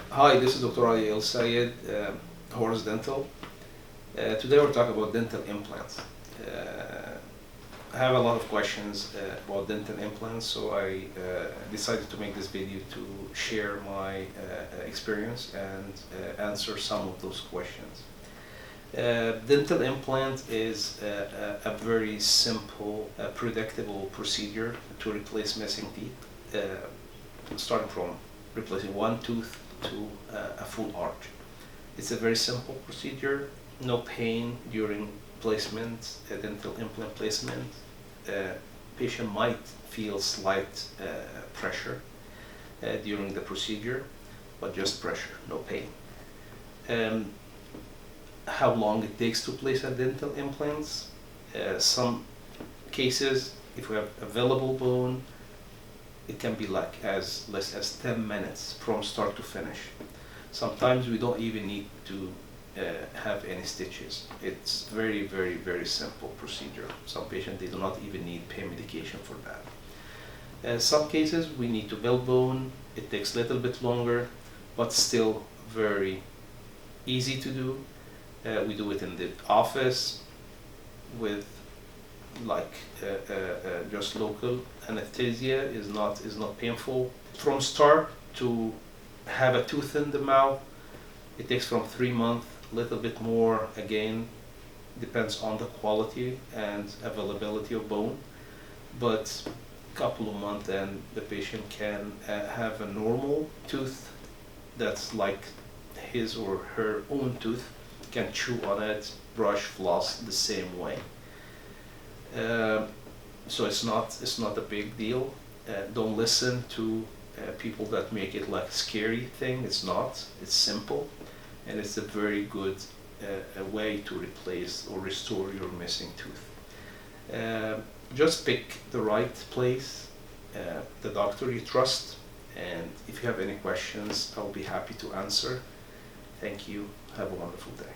Hi, this is Dr.Aly Elsayed, Horse Dental. Today we're talking about dental implants. I have a lot of questions about dental implants, so I decided to make this video to share my experience and answer some of those questions. Dental implant is a very simple, predictable procedure to replace missing teeth, starting from replacing one tooth to a full arch. It's a very simple procedure, no pain during placement, dental implant placement. Patient might feel slight pressure during the procedure, but just pressure, no pain. How long it takes to place a dental implants? Some cases, if we have available bone, it can be like as less as 10 minutes from start to finish. Sometimes we don't even need to have any stitches. It's very simple procedure. Some patients, they do not even need pain medication for that. Some cases we need to build bone. It takes a little bit longer, but still very easy to do. We do it in the office with just local anesthesia. Is not painful. From start to have a tooth in the mouth, it takes from 3 months, a little bit more, again depends on the quality and availability of bone, but a couple of months and the patient can have a normal tooth that's like his or her own tooth, can chew on it, brush, floss the same way. So it's not a big deal. Don't listen to people that make it like a scary thing. It's not. It's simple, and it's a very good way to replace or restore your missing tooth. Just pick the right place, the doctor you trust, and if you have any questions, I'll be happy to answer. Thank you. Have a wonderful day.